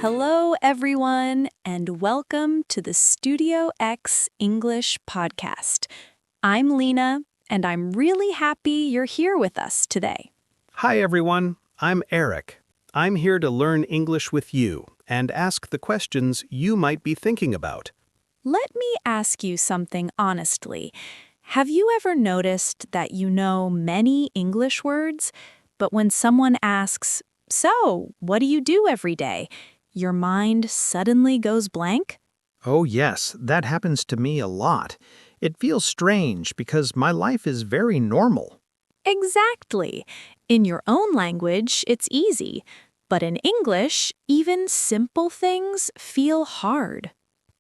Hello, everyone, and welcome to the Studio X English podcast. I'm Lena, and I'm really happy you're here with us today. Hi everyone, I'm Eric. I'm here to learn English with you and ask the questions you might be thinking about. Let me ask you something honestly. Have you ever noticed that you know many English words, but when someone asks, "So, what do you do every day?" your mind suddenly goes blank? Oh yes, that happens to me a lot. It feels strange because my life is very normal. Exactly. In your own language, it's easy. But in English, even simple things feel hard.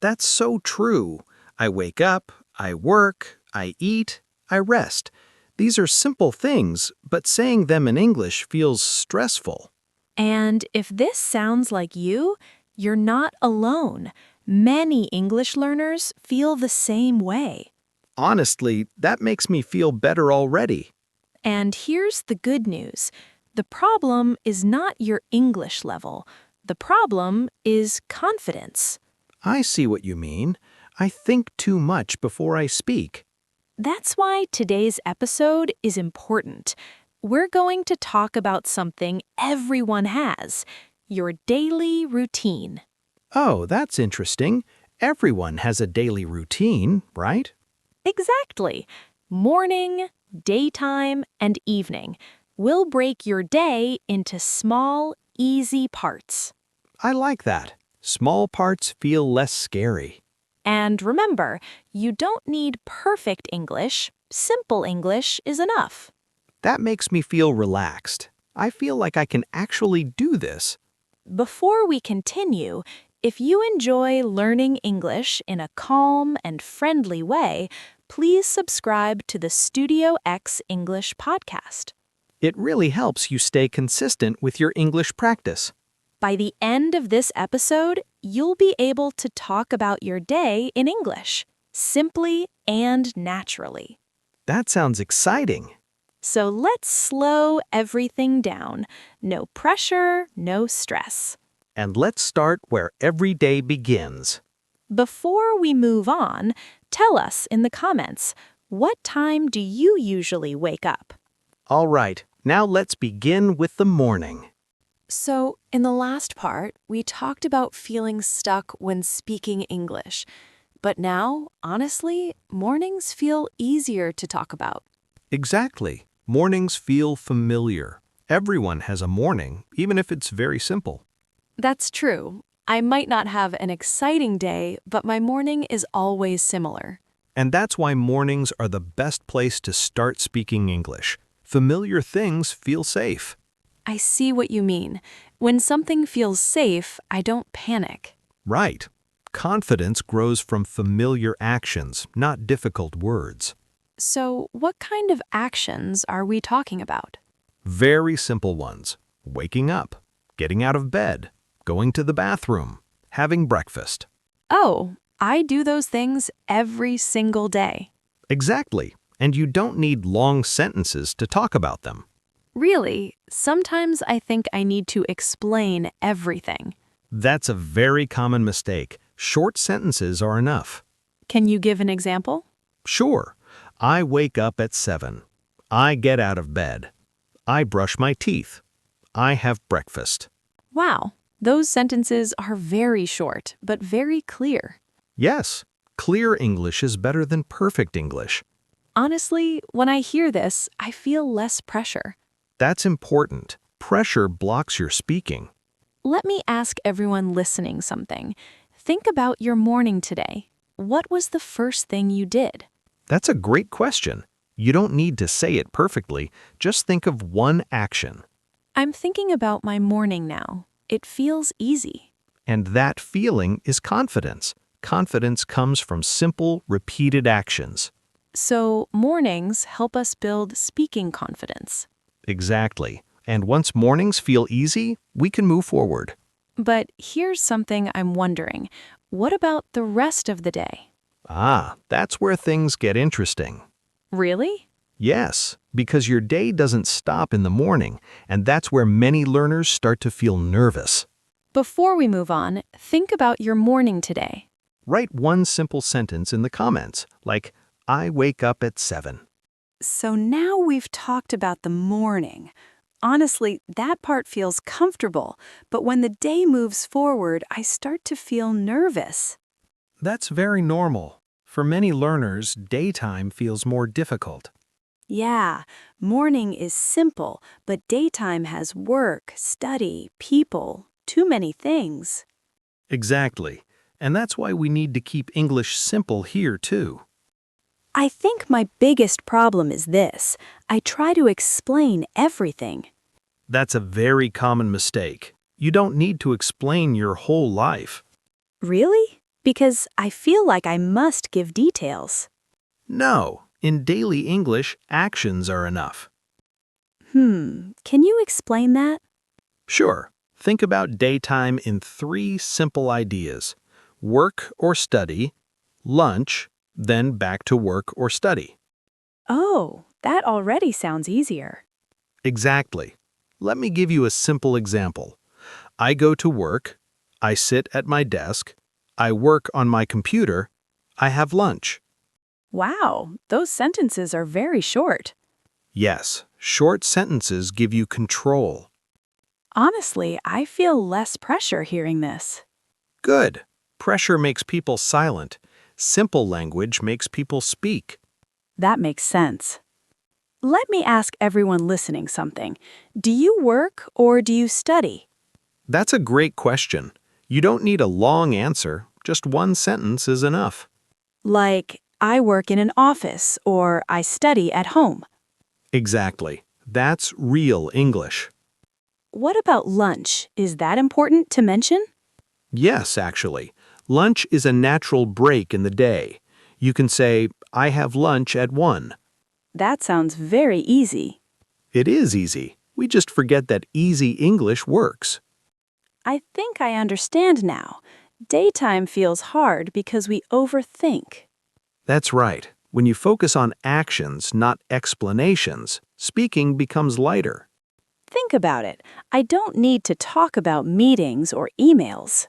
That's so true. I wake up, I work, I eat, I rest. These are simple things, but saying them in English feels stressful. And if this sounds like you're not alone. Many English learners feel the same way. Honestly, that makes me feel better already. And here's the good news. The problem is not your English level. The problem is confidence. I see what you mean. I think too much before I speak. That's why today's episode is important. We're going to talk about something everyone has, your daily routine. Oh, that's interesting. Everyone has a daily routine, right? Exactly. Morning, daytime, and evening. We'll break your day into small, easy parts. I like that. Small parts feel less scary. And remember, you don't need perfect English. Simple English is enough. That makes me feel relaxed. I feel like I can actually do this. Before we continue, if you enjoy learning English in a calm and friendly way, please subscribe to the Studio X English podcast. It really helps you stay consistent with your English practice. By the end of this episode, you'll be able to talk about your day in English, simply and naturally. That sounds exciting. So let's slow everything down. No pressure, no stress. And let's start where every day begins. Before we move on, tell us in the comments, what time do you usually wake up? All right, now let's begin with the morning. So, in the last part, we talked about feeling stuck when speaking English. But now, honestly, mornings feel easier to talk about. Exactly. Mornings feel familiar. Everyone has a morning, even if it's very simple. That's true. I might not have an exciting day, but my morning is always similar. And that's why mornings are the best place to start speaking English. Familiar things feel safe. I see what you mean. When something feels safe, I don't panic. Right. Confidence grows from familiar actions, not difficult words. So, what kind of actions are we talking about? Very simple ones. Waking up, getting out of bed, going to the bathroom, having breakfast. Oh, I do those things every single day. Exactly. And you don't need long sentences to talk about them. Really, sometimes I think I need to explain everything. That's a very common mistake. Short sentences are enough. Can you give an example? Sure. I wake up at 7. I get out of bed. I brush my teeth. I have breakfast. Wow, those sentences are very short, but very clear. Yes, clear English is better than perfect English. Honestly, when I hear this, I feel less pressure. That's important. Pressure blocks your speaking. Let me ask everyone listening something. Think about your morning today. What was the first thing you did? That's a great question. You don't need to say it perfectly. Just think of one action. I'm thinking about my morning now. It feels easy. And that feeling is confidence. Confidence comes from simple, repeated actions. So, mornings help us build speaking confidence. Exactly. And once mornings feel easy, we can move forward. But here's something I'm wondering. What about the rest of the day? That's where things get interesting. Really? Yes, because your day doesn't stop in the morning, and that's where many learners start to feel nervous. Before we move on, think about your morning today. Write one simple sentence in the comments, like, I wake up at 7. So now we've talked about the morning. Honestly, that part feels comfortable, but when the day moves forward, I start to feel nervous. That's very normal. For many learners, daytime feels more difficult. Yeah, morning is simple, but daytime has work, study, people, too many things. Exactly. And that's why we need to keep English simple here, too. I think my biggest problem is this. I try to explain everything. That's a very common mistake. You don't need to explain your whole life. Really? Because I feel like I must give details. No, in daily English, actions are enough. Can you explain that? Sure. Think about daytime in 3 simple ideas: work or study, lunch, then back to work or study. Oh, that already sounds easier. Exactly. Let me give you a simple example. I go to work, I sit at my desk, I work on my computer, I have lunch. Wow, those sentences are very short. Yes, short sentences give you control. Honestly, I feel less pressure hearing this. Good. Pressure makes people silent. Simple language makes people speak. That makes sense. Let me ask everyone listening something. Do you work or do you study? That's a great question. You don't need a long answer. Just one sentence is enough. Like, I work in an office or I study at home. Exactly. That's real English. What about lunch? Is that important to mention? Yes, actually. Lunch is a natural break in the day. You can say, I have lunch at 1. That sounds very easy. It is easy. We just forget that easy English works. I think I understand now. Daytime feels hard because we overthink. That's right. When you focus on actions, not explanations, speaking becomes lighter. Think about it. I don't need to talk about meetings or emails.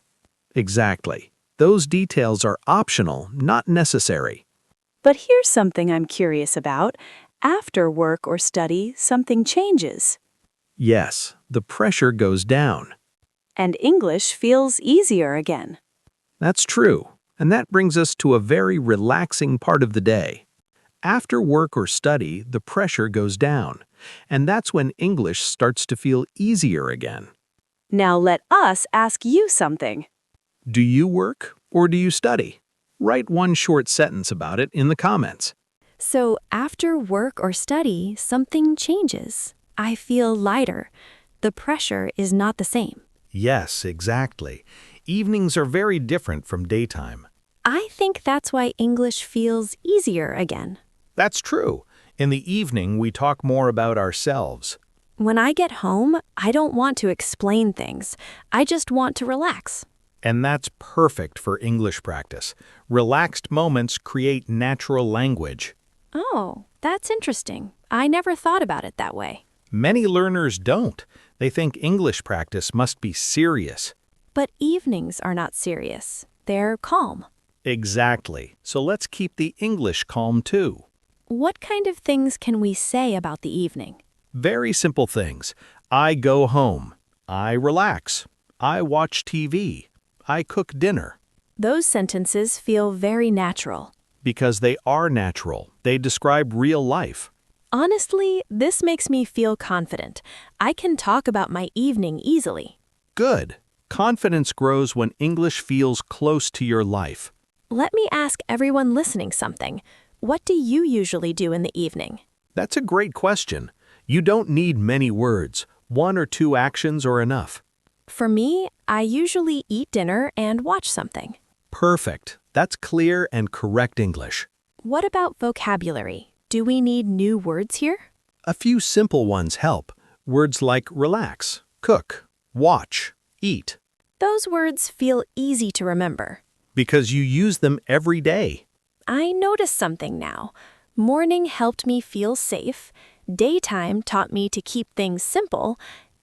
Exactly. Those details are optional, not necessary. But here's something I'm curious about. After work or study, something changes. Yes, the pressure goes down. And English feels easier again. That's true. And that brings us to a very relaxing part of the day. After work or study, the pressure goes down. And that's when English starts to feel easier again. Now let us ask you something. Do you work or do you study? Write one short sentence about it in the comments. So, after work or study, something changes. I feel lighter. The pressure is not the same. Yes, exactly. Evenings are very different from daytime. I think that's why English feels easier again. That's true. In the evening, we talk more about ourselves. When I get home, I don't want to explain things. I just want to relax. And that's perfect for English practice. Relaxed moments create natural language. Oh, that's interesting. I never thought about it that way. Many learners don't. They think English practice must be serious. But evenings are not serious. They're calm. Exactly. So let's keep the English calm too. What kind of things can we say about the evening? Very simple things. I go home. I relax. I watch TV. I cook dinner. Those sentences feel very natural. Because they are natural. They describe real life. Honestly, this makes me feel confident. I can talk about my evening easily. Good. Confidence grows when English feels close to your life. Let me ask everyone listening something. What do you usually do in the evening? That's a great question. You don't need many words. 1 or 2 actions are enough. For me, I usually eat dinner and watch something. Perfect. That's clear and correct English. What about vocabulary? Do we need new words here? A few simple ones help. Words like relax, cook, watch, eat. Those words feel easy to remember. Because you use them every day. I notice something now. Morning helped me feel safe. Daytime taught me to keep things simple.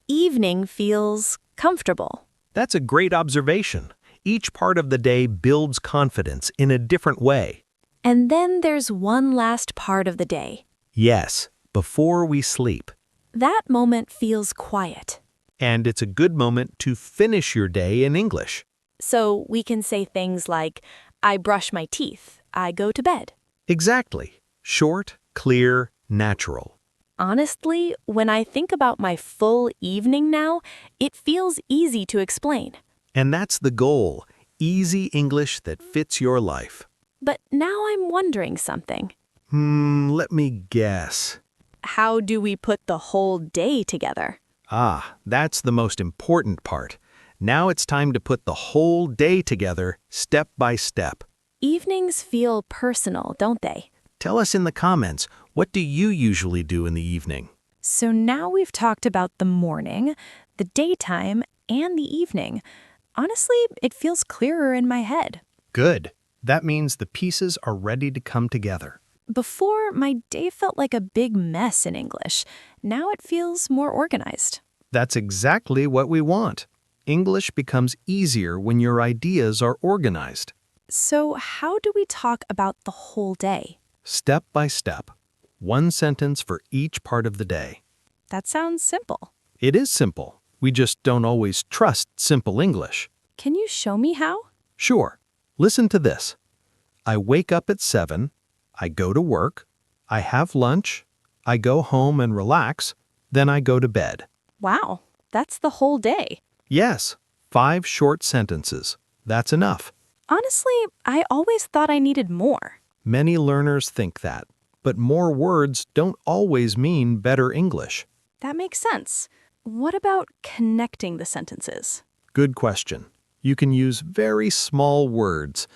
Evening feels comfortable. That's a great observation. Each part of the day builds confidence in a different way. And then there's one last part of the day. Yes, before we sleep. That moment feels quiet. And it's a good moment to finish your day in English. So we can say things like, I brush my teeth, I go to bed. Exactly. Short, clear, natural. Honestly, when I think about my full evening now, it feels easy to explain. And that's the goal. Easy English that fits your life. But now I'm wondering something. Let me guess. How do we put the whole day together? That's the most important part. Now it's time to put the whole day together, step by step. Evenings feel personal, don't they? Tell us in the comments, what do you usually do in the evening? So now we've talked about the morning, the daytime, and the evening. Honestly, it feels clearer in my head. Good. That means the pieces are ready to come together. Before, my day felt like a big mess in English. Now it feels more organized. That's exactly what we want. English becomes easier when your ideas are organized. So how do we talk about the whole day? Step by step. One sentence for each part of the day. That sounds simple. It is simple. We just don't always trust simple English. Can you show me how? Sure. Listen to this. I wake up at 7. I go to work. I have lunch. I go home and relax. Then I go to bed. Wow, that's the whole day. Yes, 5 short sentences. That's enough. Honestly, I always thought I needed more. Many learners think that, but more words don't always mean better English. That makes sense. What about connecting the sentences? Good question. You can use very small words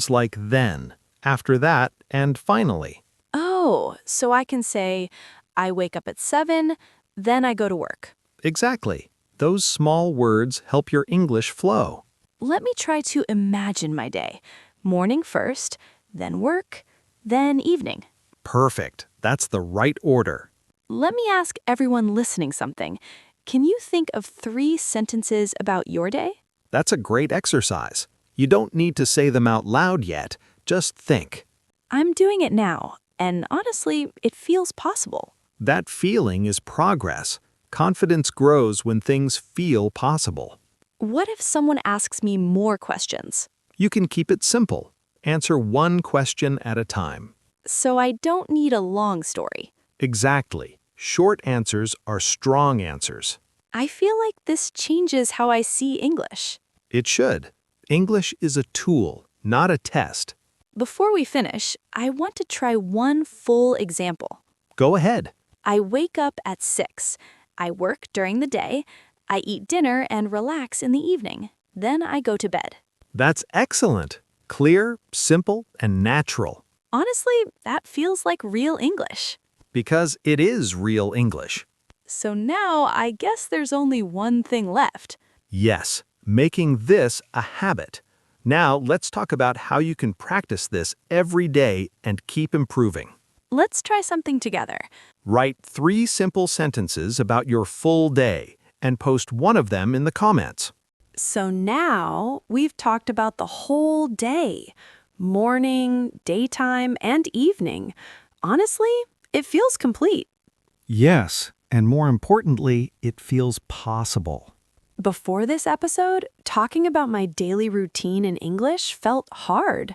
like then, after that, and finally. Oh, so I can say, I wake up at 7, then I go to work. Exactly. Those small words help your English flow. Let me try to imagine my day. Morning first, then work, then evening. Perfect. That's the right order. Let me ask everyone listening something. Can you think of 3 sentences about your day? That's a great exercise. You don't need to say them out loud yet. Just think. I'm doing it now, and honestly, it feels possible. That feeling is progress. Confidence grows when things feel possible. What if someone asks me more questions? You can keep it simple. Answer one question at a time. So I don't need a long story. Exactly. Short answers are strong answers. I feel like this changes how I see English. It should. English is a tool, not a test. Before we finish, I want to try one full example. Go ahead. I wake up at 6. I work during the day. I eat dinner and relax in the evening. Then I go to bed. That's excellent. Clear, simple, and natural. Honestly, that feels like real English. Because it is real English. So now I guess there's only one thing left. Yes, making this a habit. Now let's talk about how you can practice this every day and keep improving. Let's try something together. Write 3 simple sentences about your full day and post one of them in the comments. So now we've talked about the whole day. Morning, daytime, and evening. Honestly, it feels complete. Yes, and more importantly, it feels possible. Before this episode, talking about my daily routine in English felt hard.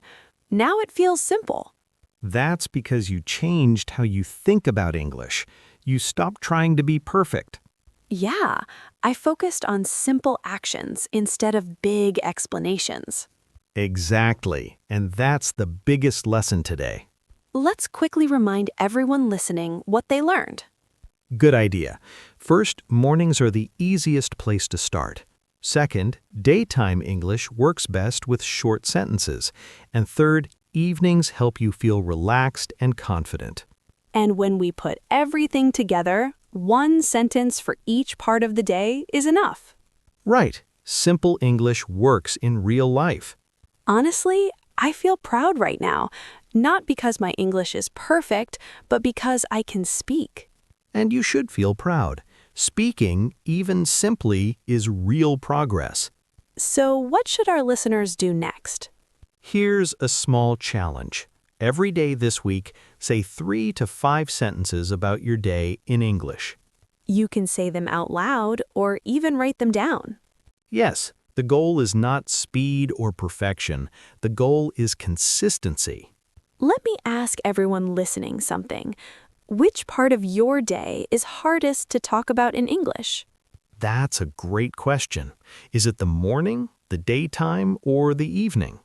Now it feels simple. That's because you changed how you think about English. You stopped trying to be perfect. Yeah, I focused on simple actions instead of big explanations. Exactly, and that's the biggest lesson today. Let's quickly remind everyone listening what they learned. Good idea. First, mornings are the easiest place to start. Second, daytime English works best with short sentences. And third, evenings help you feel relaxed and confident. And when we put everything together, one sentence for each part of the day is enough. Right. Simple English works in real life. Honestly, I feel proud right now, not because my English is perfect, but because I can speak. And you should feel proud. Speaking, even simply, is real progress. So what should our listeners do next? Here's a small challenge. Every day this week, say 3 to 5 sentences about your day in English. You can say them out loud or even write them down. Yes, the goal is not speed or perfection. The goal is consistency. Let me ask everyone listening something. Which part of your day is hardest to talk about in English? That's a great question. Is it the morning, the daytime, or the evening?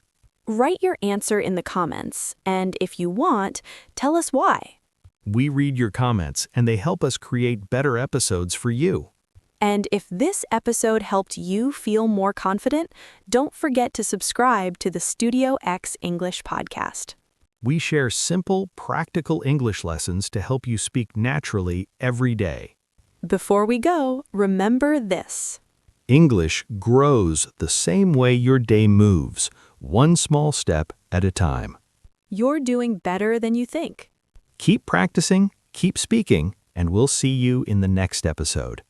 Write your answer in the comments, and if you want, tell us why. We read your comments, and they help us create better episodes for you. And if this episode helped you feel more confident, don't forget to subscribe to the Studio X English podcast. We share simple, practical English lessons to help you speak naturally every day. Before we go, remember this. English grows the same way your day moves, one small step at a time. You're doing better than you think. Keep practicing, keep speaking, and we'll see you in the next episode.